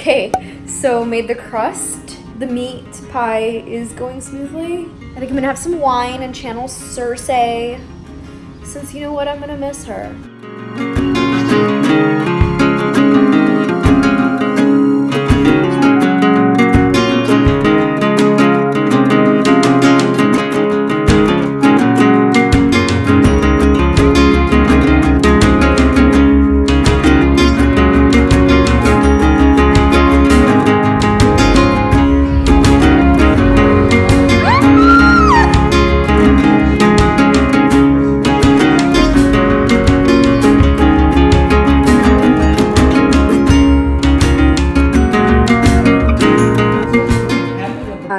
Okay, so made the crust. The meat pie is going smoothly. I think I'm gonna have some wine and channel Cersei, since you know what, I'm gonna miss her.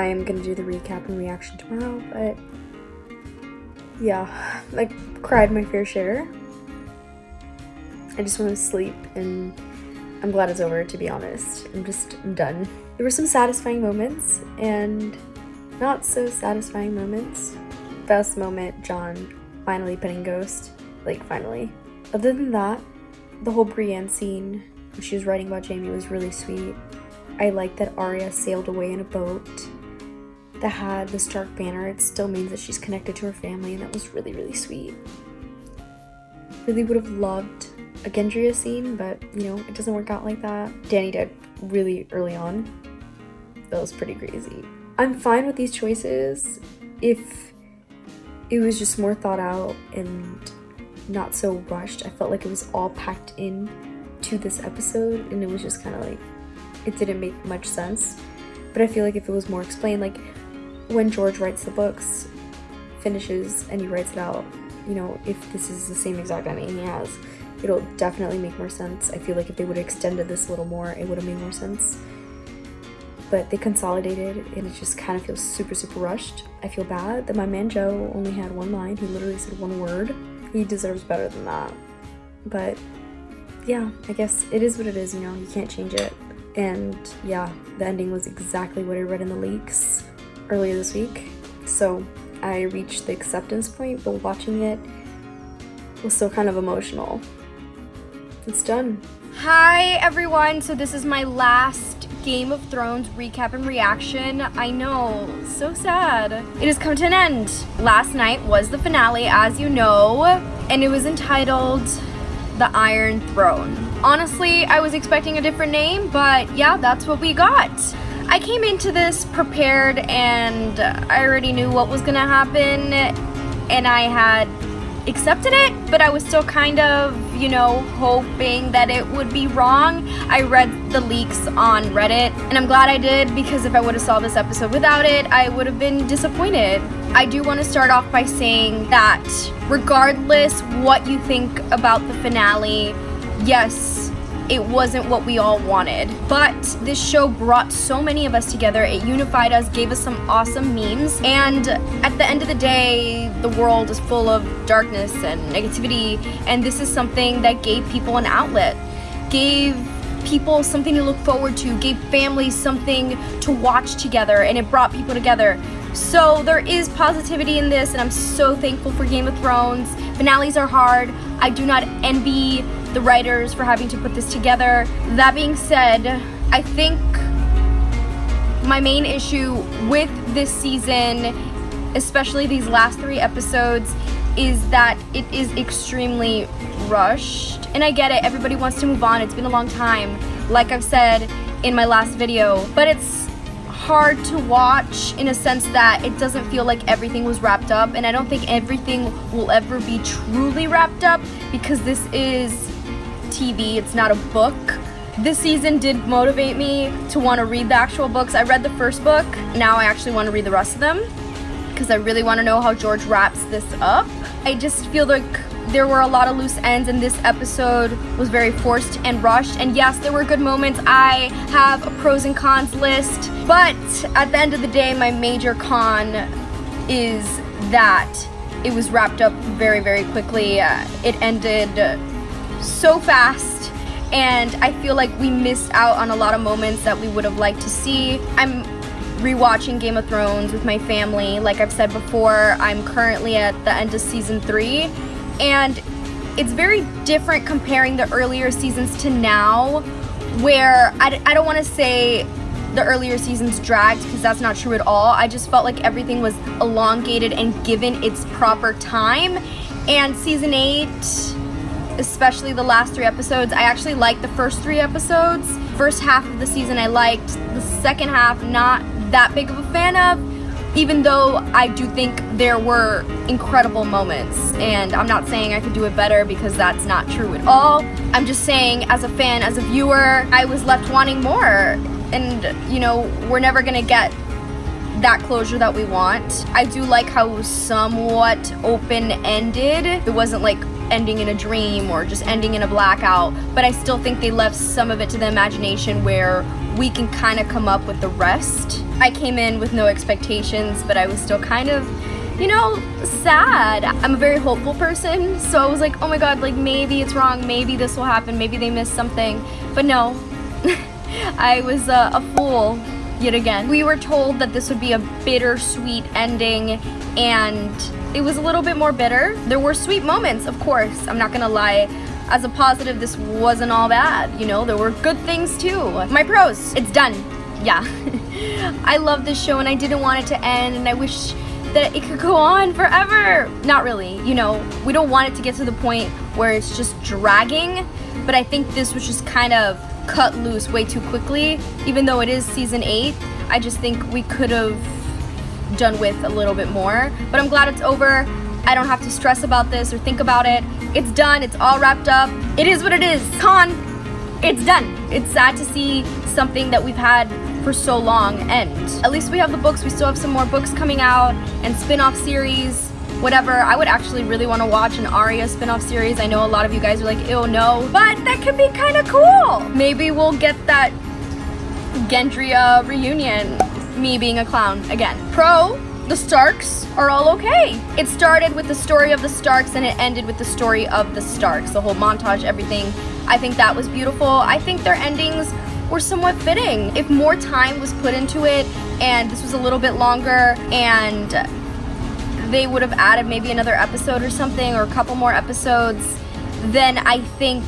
I'm gonna do the recap and reaction tomorrow, but yeah, I cried my fair share. I just want to sleep, and I'm glad it's over, to be honest. I'm done. There were some satisfying moments and not so satisfying moments. Best moment, John finally petting Ghost, like finally. Other than that, the whole Brienne scene when she was writing about Jaime was really sweet. I like that Arya sailed away in a boat that had the Stark banner. It still means that she's connected to her family, and that was really, really sweet. Really would have loved a Gendry scene, but you know, it doesn't work out like that. Dany died really early on. That was pretty crazy. I'm fine with these choices if it was just more thought out and not so rushed. I felt like it was all packed in to this episode, and it was just kind of like, it didn't make much sense. But I feel like if it was more explained, like when George writes the books, finishes, and he writes it out, you know, if this is the same exact ending he has, it'll definitely make more sense. I feel like if they would have extended this a little more, it would have made more sense. But they consolidated, and it just kind of feels super, super rushed. I feel bad that my man Joe only had one line. He literally said one word. He deserves better than that. But yeah, I guess it is what it is, you know, you can't change it. And yeah, the ending was exactly what I read in the leaks earlier this week. So I reached the acceptance point, but watching it was still kind of emotional. It's done. Hi everyone, so this is my last Game of Thrones recap and reaction. I know, so sad. It has come to an end. Last night was the finale, as you know, and it was entitled The Iron Throne. Honestly, I was expecting a different name, but yeah, that's what we got. I came into this prepared, and I already knew what was gonna happen, and I had accepted it, but I was still kind of, you know, hoping that it would be wrong. I read the leaks on Reddit, and I'm glad I did, because if I would have saw this episode without it, I would have been disappointed. I do want to start off by saying that regardless what you think about the finale, yes, it wasn't what we all wanted, but this show brought so many of us together. It unified us, gave us some awesome memes, and at the end of the day, the world is full of darkness and negativity, and this is something that gave people an outlet, gave people something to look forward to, gave families something to watch together, and it brought people together. So there is positivity in this, and I'm so thankful for Game of Thrones. Finales are hard. I do not envy the writers for having to put this together. That being said, I think my main issue with this season, especially these last 3 episodes, is that it is extremely rushed. And I get it, everybody wants to move on. It's been a long time, like I've said in my last video, but it's hard to watch in a sense that it doesn't feel like everything was wrapped up, and I don't think everything will ever be truly wrapped up, because this is TV, it's not a book. This season did motivate me to want to read the actual books. I read the first book, now I actually want to read the rest of them, because I really want to know how George wraps this up. I just feel like there were a lot of loose ends, and this episode was very forced and rushed. And yes, there were good moments. I have a pros and cons list, but at the end of the day, my major con is that it was wrapped up very, very quickly. It ended so fast, and I feel like we missed out on a lot of moments that we would have liked to see. I'm rewatching Game of Thrones with my family. Like I've said before, I'm currently at the end of season 3, and it's very different comparing the earlier seasons to now, where I don't want to say the earlier seasons dragged, because that's not true at all. I just felt like everything was elongated and given its proper time. And season 8, especially the last 3 episodes, I actually liked the first 3 episodes. First half of the season I liked, the second half not that big of a fan of, even though I do think there were incredible moments. And I'm not saying I could do it better, because that's not true at all. I'm just saying, as a fan, as a viewer, I was left wanting more. And, you know, we're never gonna get that closure that we want. I do like how it was somewhat open-ended. It wasn't like ending in a dream or just ending in a blackout, but I still think they left some of it to the imagination where we can kind of come up with the rest. I came in with no expectations, but I was still kind of, you know, sad. I'm a very hopeful person, so I was like, oh my god, like maybe it's wrong, maybe this will happen, maybe they missed something. But no, I was a fool yet again. We were told that this would be a bittersweet ending, and it was a little bit more bitter. There were sweet moments, of course, I'm not gonna lie. As a positive, this wasn't all bad, you know, there were good things too. My pros, it's done, yeah. I love this show and I didn't want it to end, and I wish that it could go on forever. Not really, you know, we don't want it to get to the point where it's just dragging, but I think this was just kind of cut loose way too quickly. Even though it is season 8, I just think we could have done with a little bit more. But I'm glad it's over. I don't have to stress about this or think about it. It's done, it's all wrapped up. It is what it is. Con, it's done. It's sad to see something that we've had for so long end. At least we have the books. We still have some more books coming out and spin-off series, whatever. I would actually really want to watch an Arya spin-off series. I know a lot of you guys are like, ew, no, but that could be kind of cool. Maybe we'll get that Gendry reunion, me being a clown again. Pro, the Starks are all okay. It started with the story of the Starks and it ended with the story of the Starks. The whole montage, everything. I think that was beautiful. I think their endings were somewhat fitting. If more time was put into it and this was a little bit longer and they would have added maybe another episode or something, or a couple more episodes, then I think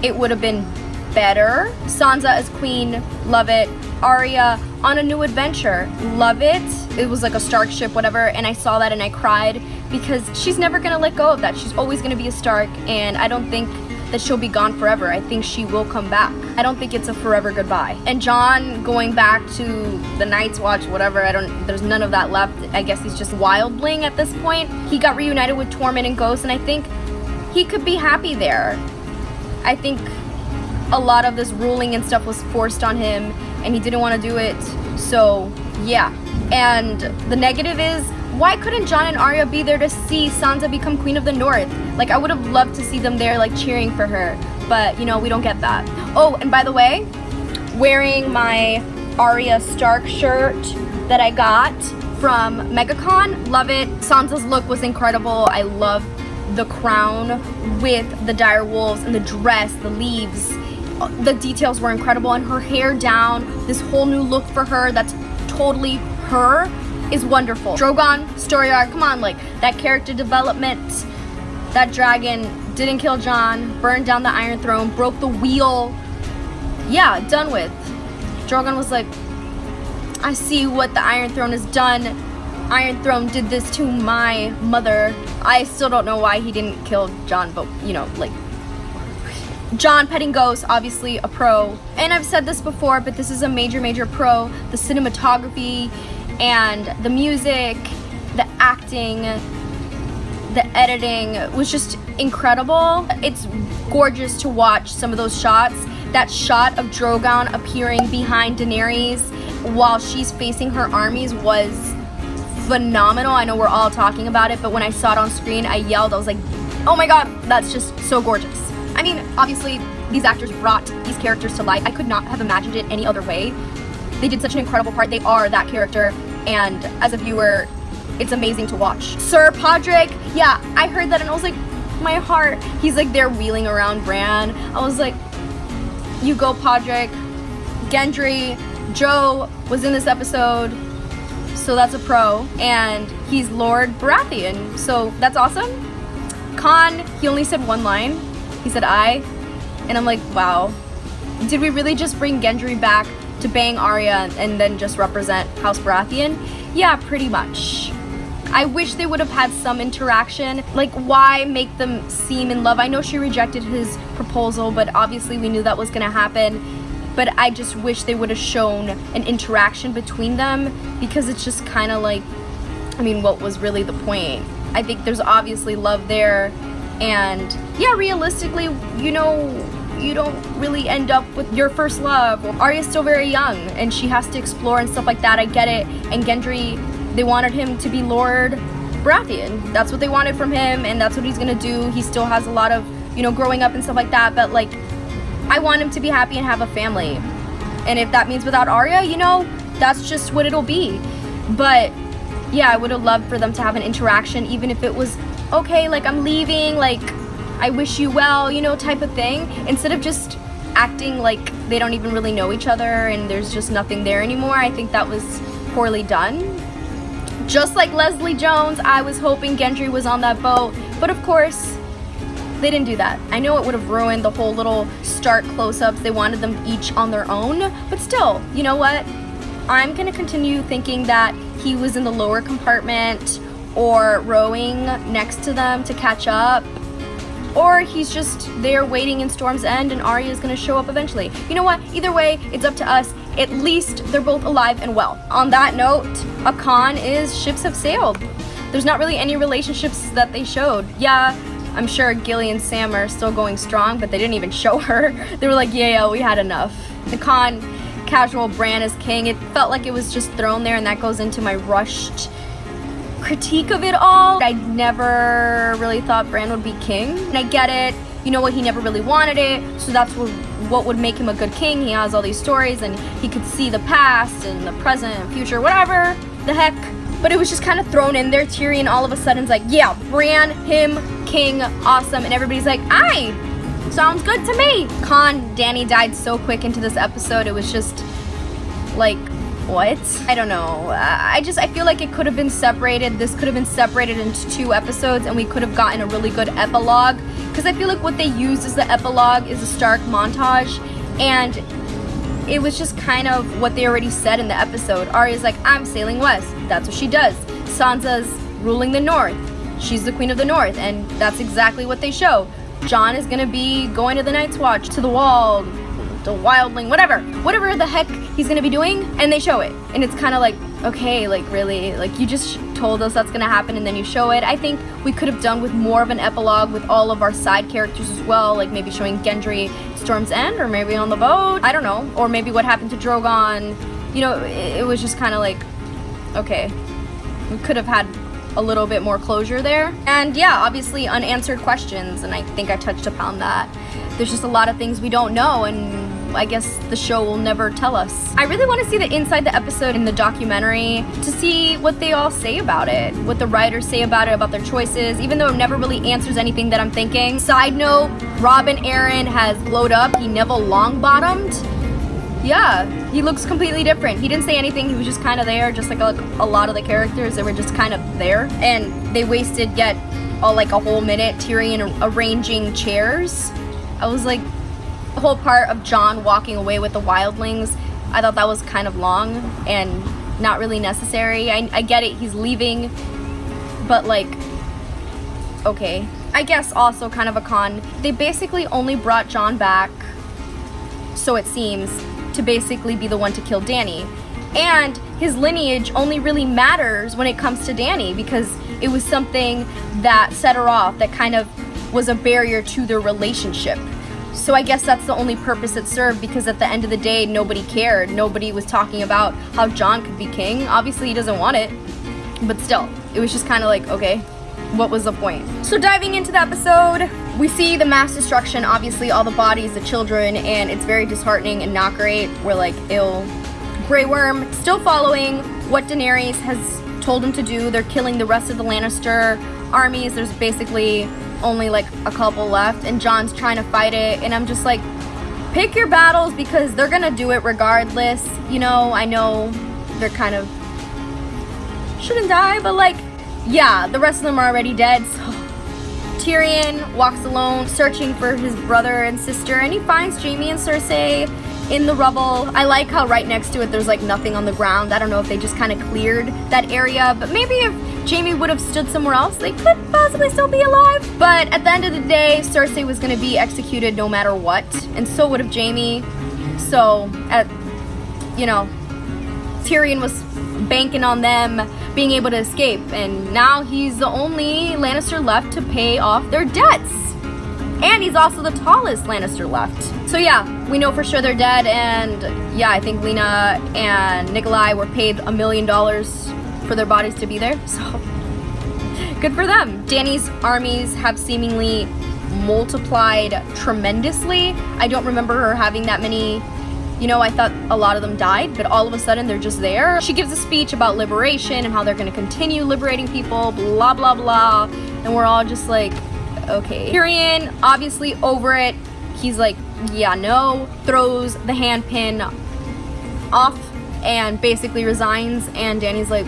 it would have been better. Sansa as queen, love it. Arya on a new adventure, love it. It was like a Stark ship, whatever, and I saw that and I cried, because she's never gonna let go of that. She's always gonna be a Stark, and I don't think that she'll be gone forever. I think she will come back. I don't think it's a forever goodbye. And Jon going back to the Night's Watch, whatever, there's none of that left. I guess he's just wildling at this point. He got reunited with Tormund and Ghost, and I think he could be happy there. I think a lot of this ruling and stuff was forced on him, and he didn't want to do it, so yeah. And the negative is, why couldn't Jon and Arya be there to see Sansa become Queen of the North? Like, I would have loved to see them there, like, cheering for her. But, you know, we don't get that. Oh, and by the way, wearing my Arya Stark shirt that I got from MegaCon, love it. Sansa's look was incredible. I love the crown with the dire wolves and the dress, the leaves. The details were incredible, and her hair down, this whole new look for her that's totally her, is wonderful. Drogon, story arc, come on, like, that character development. That dragon didn't kill Jon, burned down the Iron Throne, broke the wheel. Yeah, done with. Drogon was like, I see what the Iron Throne has done. Iron Throne did this to my mother. I still don't know why he didn't kill Jon, but, you know, like, Jon petting Ghost, obviously a pro. And I've said this before, but this is a major, major pro. The cinematography and the music, the acting, the editing was just incredible. It's gorgeous to watch some of those shots. That shot of Drogon appearing behind Daenerys while she's facing her armies was phenomenal. I know we're all talking about it, but when I saw it on screen, I yelled. I was like, oh my god, that's just so gorgeous. I mean, obviously, these actors brought these characters to life. I could not have imagined it any other way. They did such an incredible part. They are that character, and as a viewer, it's amazing to watch. Sir Podrick, yeah, I heard that and I was like, my heart. He's like there wheeling around Bran. I was like, you go Podrick. Gendry, Joe was in this episode, so that's a pro, and he's Lord Baratheon, so that's awesome. Khan, he only said one line. He said I, and I'm like, wow, Did we really just bring Gendry back to bang Arya and then just represent House Baratheon? Yeah, pretty much. I wish they would have had some interaction. Like, why make them seem in love? I know she rejected his proposal, but obviously we knew that was gonna happen. But I just wish they would have shown an interaction between them, because it's just kind of like, I mean, what was really the point? I think there's obviously love there, and yeah, realistically, you know, you don't really end up with your first love. Arya's still very young and she has to explore and stuff like that. I get it. And Gendry, they wanted him to be Lord Baratheon. That's what they wanted from him, and that's what he's gonna do. He still has a lot of, you know, growing up and stuff like that, but like, I want him to be happy and have a family. And if that means without Arya, you know, that's just what it'll be. But yeah, I would have loved for them to have an interaction, even if it was, okay, like, I'm leaving, like, I wish you well, you know, type of thing, instead of just acting like they don't even really know each other and there's just nothing there anymore. I think that was poorly done. Just like Leslie Jones, I was hoping Gendry was on that boat, but of course, they didn't do that. I know it would have ruined the whole little Stark close-ups. They wanted them each on their own, but still, you know what? I'm gonna continue thinking that he was in the lower compartment or rowing next to them to catch up, or he's just there waiting in Storm's End and Arya is gonna show up eventually. You know what? Either way, it's up to us. At least they're both alive and well. On that note, a con is ships have sailed. There's not really any relationships that they showed. Yeah, I'm sure Gilly and Sam are still going strong, but they didn't even show her. They were like, yeah, we had enough. The con, casual Bran as king, it felt like it was just thrown there, and that goes into my rushed critique of it all. I never really thought Bran would be king, and I get it. You know what, he never really wanted it, so that's what would make him a good king. He has all these stories and he could see the past and the present and future, whatever the heck. But it was just kind of thrown in there. Tyrion all of a sudden is like, yeah, Bran, him, king, awesome. And everybody's like, aye, sounds good to me. Dany died so quick into this episode. It was just like, what? I don't know. I feel like it could have been separated. This could have been separated into 2 episodes and we could have gotten a really good epilogue. Because I feel like what they used as the epilogue is a Stark montage. And it was just kind of what they already said in the episode. Arya's like, I'm sailing west. That's what she does. Sansa's ruling the north. She's the queen of the north. And that's exactly what they show. Jon is going to be going to the Night's Watch, to the Wall, the Wildling, whatever the heck he's going to be doing. And they show it. And it's kind of like, okay, like, really? Like, you just told us that's going to happen and then you show it. I think we could have done with more of an epilogue with all of our side characters as well. Like, maybe showing Gendry Storm's End, or maybe on the boat. I don't know. Or maybe what happened to Drogon. You know, it was just kind of like, okay, we could have had a little bit more closure there. And yeah, obviously unanswered questions, and I think I touched upon that. There's just a lot of things we don't know, and I guess the show will never tell us. I really want to see the inside the episode in the documentary to see what they all say about it, what the writers say about it, about their choices, even though it never really answers anything that I'm thinking. Side note, Robin Aaron has glowed up. He Neville Longbottomed. Yeah, he looks completely different. He didn't say anything. He was just kind of there, just like a lot of the characters. They were just kind of there. And they wasted like a whole minute Tyrion arranging chairs. I was like, the whole part of Jon walking away with the wildlings, I thought that was kind of long and not really necessary. I get it, he's leaving, but like, okay. I guess also kind of a con. They basically only brought Jon back, so it seems, to basically be the one to kill Dany. And his lineage only really matters when it comes to Dany, because it was something that set her off, that kind of was a barrier to their relationship. So I guess that's the only purpose it served, because at the end of the day, nobody cared. Nobody was talking about how Jon could be king. Obviously, he doesn't want it, but still, it was just kind of like, okay, what was the point? So diving into the episode, we see the mass destruction, obviously all the bodies, the children, and it's very disheartening and not great. We're like, ill. Grey Worm still following what Daenerys has told him to do. They're killing the rest of the Lannister armies. There's basically only like a couple left, and Jon's trying to fight it, and I'm just like, pick your battles, because they're gonna do it regardless. You know, I know they're kind of shouldn't die, but like, yeah, the rest of them are already dead. So Tyrion walks alone, searching for his brother and sister, and he finds Jaime and Cersei in the rubble. I like how right next to it there's like nothing on the ground. I don't know if they just kind of cleared that area, but maybe if Jaime would have stood somewhere else, they could possibly still be alive. But at the end of the day, Cersei was going to be executed no matter what, and so would have Jaime. So, Tyrion was banking on them being able to escape, and now he's the only Lannister left to pay off their debts. And he's also the tallest Lannister left. So yeah, we know for sure they're dead, and yeah, I think Lena and Nikolai were paid $1 million for their bodies to be there, so good for them. Dany's armies have seemingly multiplied tremendously. I don't remember her having that many. I thought a lot of them died, but all of a sudden they're just there. She gives a speech about liberation and how they're going to continue liberating people, blah, blah, blah. And we're all just like, okay. Tyrion, obviously over it. He's like, yeah, no. Throws the handpin off and basically resigns. And Dany's like,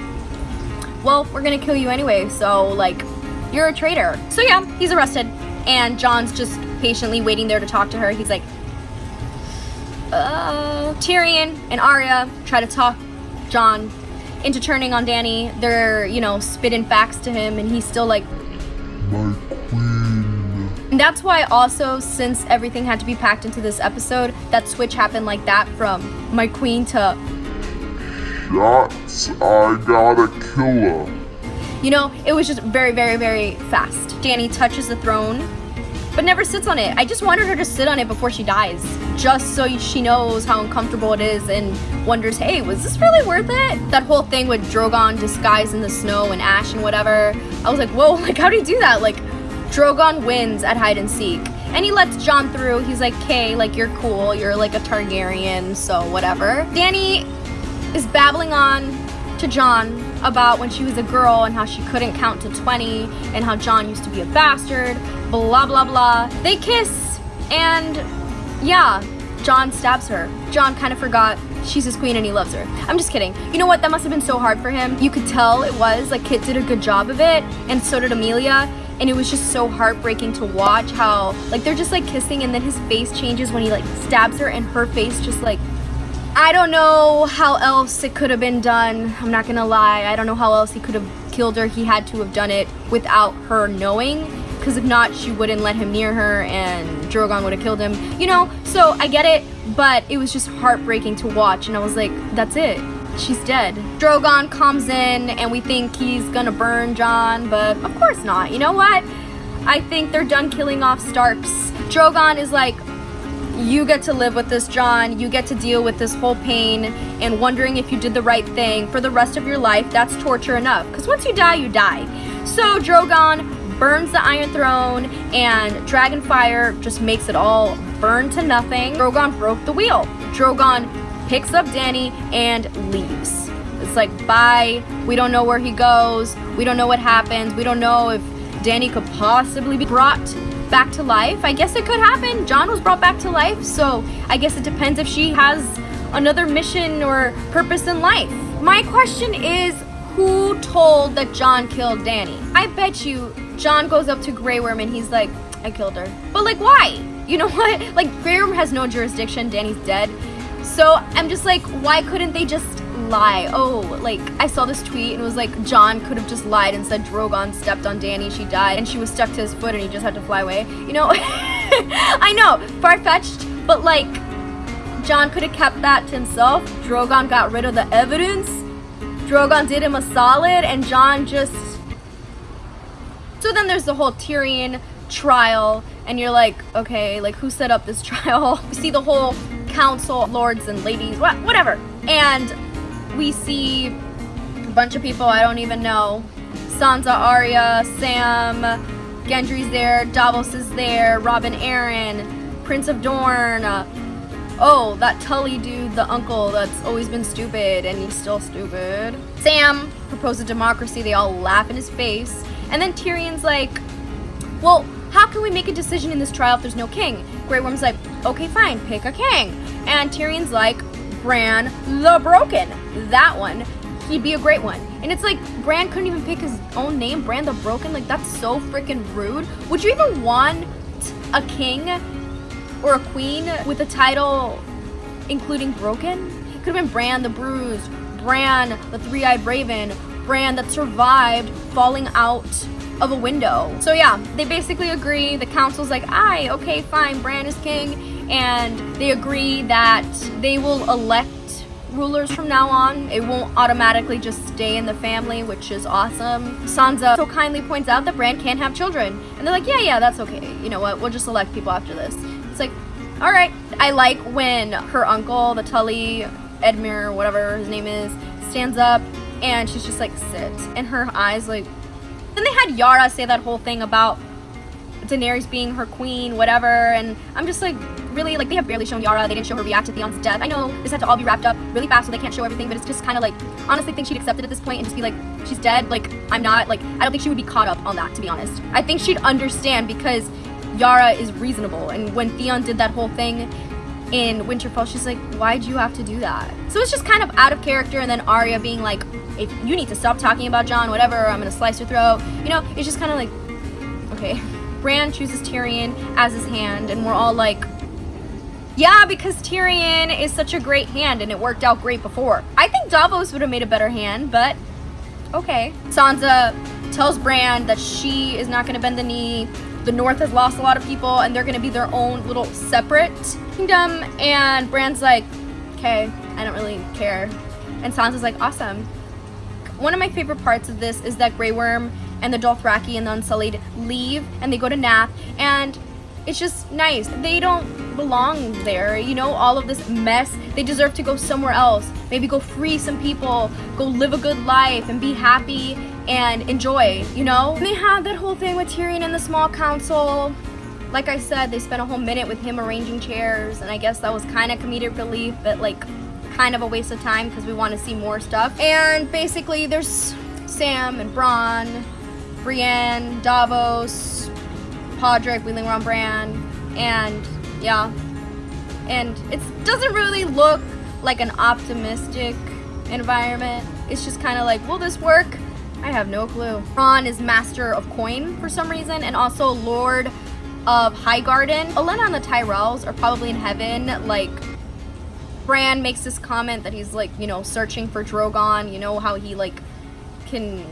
well, we're going to kill you anyway. So, like, you're a traitor. So, yeah, he's arrested. And Jon's just patiently waiting there to talk to her. He's like, Tyrion and Arya try to talk Jon into turning on Dany. They're, spitting facts to him, and he's still like, my queen. And that's why also, since everything had to be packed into this episode, that switch happened like that from my queen to shots, I gotta kill her. It was just very, very, very fast. Dany touches the throne, but never sits on it. I just wanted her to sit on it before she dies, just so she knows how uncomfortable it is and wonders, hey, was this really worth it? That whole thing with Drogon disguised in the snow and ash and whatever, I was like, whoa, like, how do you do that? Like, Drogon wins at hide and seek, and he lets Jon through. He's like, okay, like, you're cool, you're like a Targaryen, so whatever. Dany is babbling on to Jon about when she was a girl and how she couldn't count to 20 and how Jon used to be a bastard, blah, blah, blah. They kiss, and yeah, Jon stabs her. Jon kind of forgot she's his queen and he loves her. I'm just kidding. You know what? That must have been so hard for him. You could tell it was. Like, Kit did a good job of it, and so did Amelia. And it was just so heartbreaking to watch how, like, they're just, like, kissing, and then his face changes when he, like, stabs her, and her face just, like, I don't know how else it could have been done. I'm not gonna lie. I don't know how else he could have killed her. He had to have done it without her knowing, because if not, she wouldn't let him near her, and Drogon would have killed him. So I get it, but it was just heartbreaking to watch, and I was like, that's it. She's dead. Drogon comes in, and we think he's gonna burn Jon, but of course not. You know what? I think they're done killing off Starks. Drogon is like, you get to live with this, Jon. You get to deal with this whole pain and wondering if you did the right thing for the rest of your life. That's torture enough, because once you die, you die. So Drogon burns the Iron Throne, and Dragonfire just makes it all burn to nothing. Drogon broke the wheel. Drogon picks up Dany and leaves. It's like, bye. We don't know where he goes. We don't know what happens. We don't know if Dany could possibly be brought back to life. I guess it could happen. Jon was brought back to life, so I guess it depends if she has another mission or purpose in life. My question is, who told that Jon killed Dany? I bet you Jon goes up to Grey Worm and he's like, I killed her. But like, why? You know what? Like, Grey Worm has no jurisdiction. Dany's dead. So I'm just like, why couldn't they just lie? Oh, like, I saw this tweet and it was like, Jon could have just lied and said Drogon stepped on Dany, she died, and she was stuck to his foot and he just had to fly away. I know, far-fetched, but like, Jon could have kept that to himself. Drogon got rid of the evidence. Drogon did him a solid, and Jon just... So then there's the whole Tyrion trial, and you're like, okay, like, who set up this trial? We see the whole council, lords and ladies, whatever. And we see a bunch of people I don't even know. Sansa, Arya, Sam, Gendry's there, Davos is there, Robin Arryn, Prince of Dorne. Oh, that Tully dude, the uncle that's always been stupid, and he's still stupid. Sam proposes democracy, they all laugh in his face. And then Tyrion's like, well, how can we make a decision in this trial if there's no king? Grey Worm's like, okay, fine, pick a king. And Tyrion's like, Bran the Broken, that one. he'd be a great one. And it's like, Bran couldn't even pick his own name, Bran the Broken. Like, that's so freaking rude. Would you even want a king or a queen with a title including Broken? It could have been Bran the Bruised, Bran the Three-Eyed Raven, Bran that survived falling out of a window. So yeah, they basically agree. The council's like, aye, okay, fine, Bran is king. And they agree that they will elect rulers from now on. It won't automatically just stay in the family, which is awesome. Sansa so kindly points out that Bran can't have children. And they're like, yeah, that's okay. You know what? We'll just elect people after this. It's like, all right. I like when her uncle, the Tully, Edmure, whatever his name is, stands up and she's just like, sit. And her eyes like... Then they had Yara say that whole thing about Daenerys being her queen, whatever. And I'm just like, really, like, they have barely shown Yara. They didn't show her react to Theon's death. I know this had to all be wrapped up really fast so they can't show everything, but it's just kind of like, honestly think she'd accept it at this point and just be like, she's dead. Like, I'm not, like, I don't think she would be caught up on that, to be honest. I think she'd understand because Yara is reasonable. And when Theon did that whole thing in Winterfell, she's like, why'd you have to do that? So it's just kind of out of character. And then Arya being like, if you need to stop talking about Jon, whatever, I'm gonna slice your throat. You know, it's just kind of like, okay. Bran chooses Tyrion as his hand, and we're all like, yeah, because Tyrion is such a great hand, and it worked out great before. I think Davos would have made a better hand, but okay. Sansa tells Bran that she is not gonna bend the knee. The North has lost a lot of people, and they're gonna be their own little separate kingdom, and Bran's like, okay, I don't really care. And Sansa's like, awesome. One of my favorite parts of this is that Grey Worm and the Dothraki and the Unsullied leave and they go to Nath, and it's just nice. They don't belong there, you know, all of this mess. They deserve to go somewhere else. Maybe go free some people, go live a good life and be happy and enjoy, you know? And they had that whole thing with Tyrion and the small council. Like I said, they spent a whole minute with him arranging chairs, and I guess that was kind of comedic relief, but like kind of a waste of time because we want to see more stuff. And basically there's Sam and Bronn, Brienne, Davos, Podrick wheeling around Bran, and yeah. And it doesn't really look like an optimistic environment. It's just kind of like, will this work? I have no clue. Bronn is master of coin for some reason, and also Lord of Highgarden. Olenna and the Tyrells are probably in heaven. Like, Bran makes this comment that he's like, you know, searching for Drogon. You know how he like can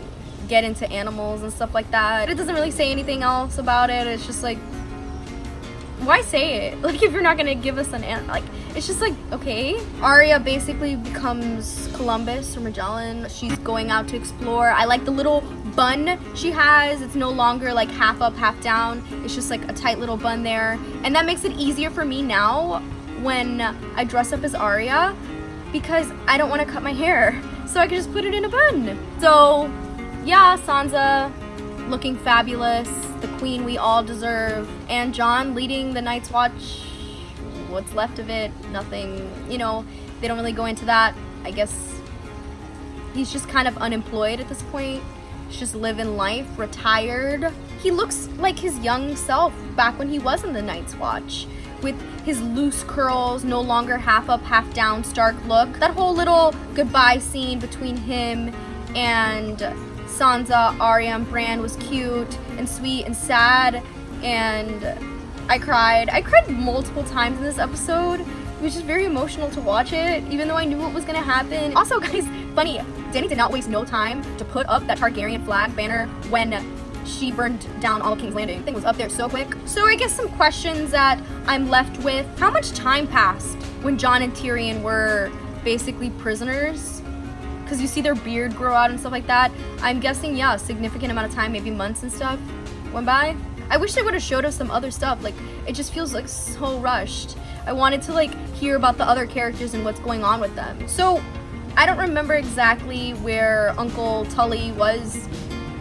get into animals and stuff like that. It doesn't really say anything else about it. It's just like, why say it? Like, if you're not gonna give us like, it's just like, okay. Arya basically becomes Columbus or Magellan. She's going out to explore. I like the little bun she has. It's no longer like half up, half down. It's just like a tight little bun there. And that makes it easier for me now when I dress up as Arya, because I don't want to cut my hair. So I can just put it in a bun. So yeah, Sansa looking fabulous, the queen we all deserve, and Jon leading the Night's Watch. What's left of it? Nothing. You know, they don't really go into that. I guess he's just kind of unemployed at this point. He's just living life, retired. He looks like his young self back when he was in the Night's Watch, with his loose curls, no longer half up, half down, Stark look. That whole little goodbye scene between him and Sansa, Arya, and Bran was cute and sweet and sad, and I cried. I cried multiple times in this episode. It was just very emotional to watch it, even though I knew what was gonna happen. Also, guys, funny, Dany did not waste no time to put up that Targaryen flag banner when she burned down all of King's Landing. Thing was up there so quick. So I guess some questions that I'm left with. How much time passed when Jon and Tyrion were basically prisoners? Because you see their beard grow out and stuff like that. I'm guessing, yeah, a significant amount of time, maybe months and stuff went by. I wish they would have showed us some other stuff. Like, it just feels like so rushed. I wanted to like hear about the other characters and what's going on with them. So I don't remember exactly where Uncle Tully was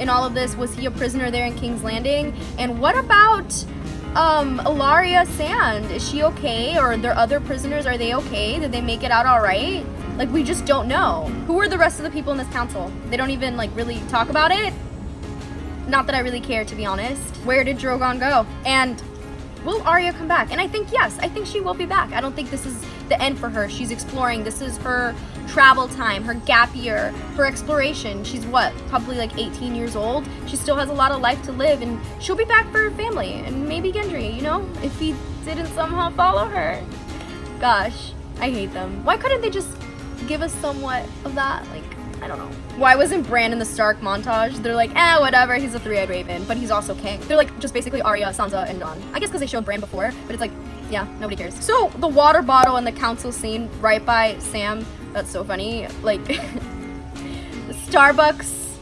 in all of this. Was he a prisoner there in King's Landing? And what about Ilaria Sand? Is she okay? Or are there other prisoners? Are they okay? Did they make it out all right? Like, we just don't know. Who are the rest of the people in this council? They don't even like really talk about it. Not that I really care, to be honest. Where did Drogon go? And will Arya come back? And I think yes, I think she will be back. I don't think this is the end for her. She's exploring. This is her travel time, her gap year, her exploration. She's what, probably like 18 years old. She still has a lot of life to live, and she'll be back for her family, and maybe Gendry, you know, if he didn't somehow follow her. Gosh, I hate them. Why couldn't they just give us somewhat of that? Like, I don't know. Why wasn't Bran in the Stark montage? They're like, whatever, he's a three-eyed raven, but he's also king. They're like just basically Arya, Sansa, and Jon. I guess because they showed Bran before, but it's like, yeah, nobody cares. So the water bottle in the council scene right by Sam, that's so funny. Like, Starbucks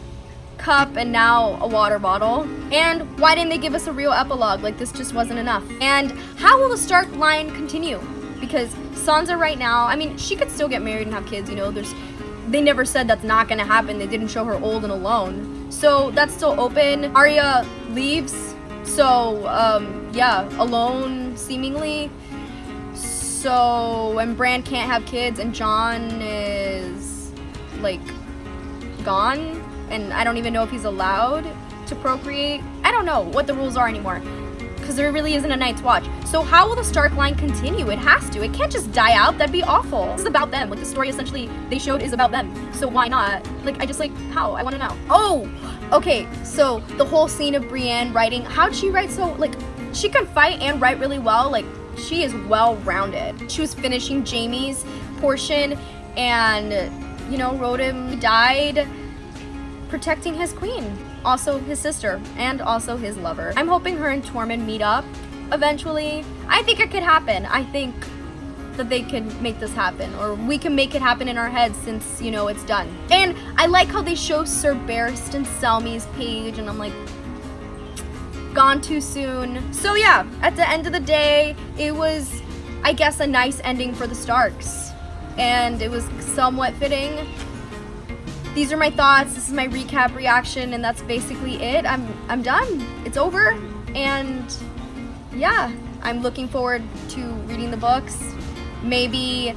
cup and now a water bottle. And why didn't they give us a real epilogue? Like, this just wasn't enough. And how will the Stark line continue? Because Sansa right now, I mean, she could still get married and have kids, you know, they never said that's not gonna happen. They didn't show her old and alone. So that's still open. Arya leaves, so yeah, alone seemingly. So, and Bran can't have kids, and Jon is like gone, and I don't even know if he's allowed to procreate. I don't know what the rules are anymore, because there really isn't a Night's Watch. So how will the Stark line continue? It has to. It can't just die out. That'd be awful. This is about them. Like, the story essentially they showed is about them. So why not? Like, I just like, how? I want to know. Oh, okay. So the whole scene of Brienne writing, how'd she write so, like, she can fight and write really well. Like, she is well-rounded. She was finishing Jaime's portion and, you know, wrote him, he died protecting his queen. Also his sister, and also his lover. I'm hoping her and Tormund meet up eventually. I think it could happen. I think that they can make this happen, or we can make it happen in our heads since, you know, it's done. And I like how they show Sir Barristan and Selmy's page, and I'm like, gone too soon. So yeah, at the end of the day, it was, I guess, a nice ending for the Starks, and it was somewhat fitting. These are my thoughts. This is my recap reaction, and that's basically it. I'm done. It's over, and yeah, I'm looking forward to reading the books. Maybe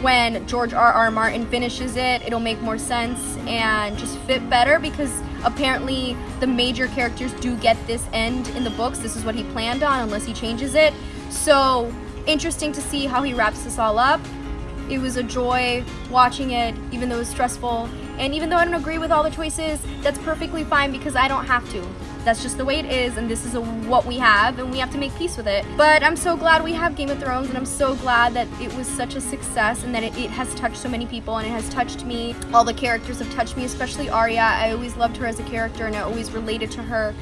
when George R.R. Martin finishes it, it'll make more sense and just fit better, because apparently the major characters do get this end in the books. This is what he planned on, unless he changes it. So interesting to see how he wraps this all up. It was a joy watching it, even though it was stressful. And even though I don't agree with all the choices, that's perfectly fine, because I don't have to. That's just the way it is, and this is what we have, and we have to make peace with it. But I'm so glad we have Game of Thrones, and I'm so glad that it was such a success, and that it has touched so many people, and it has touched me. All the characters have touched me, especially Arya. I always loved her as a character, and I always related to her.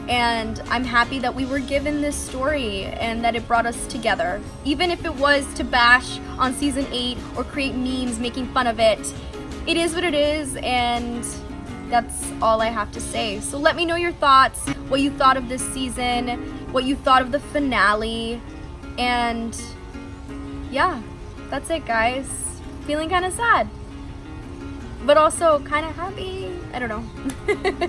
And I'm happy that we were given this story and that it brought us together. Even if it was to bash on season 8 or create memes making fun of it, it is what it is, and that's all I have to say. So let me know your thoughts, what you thought of this season, what you thought of the finale, and yeah, that's it, guys. Feeling kind of sad, but also kind of happy. I don't know.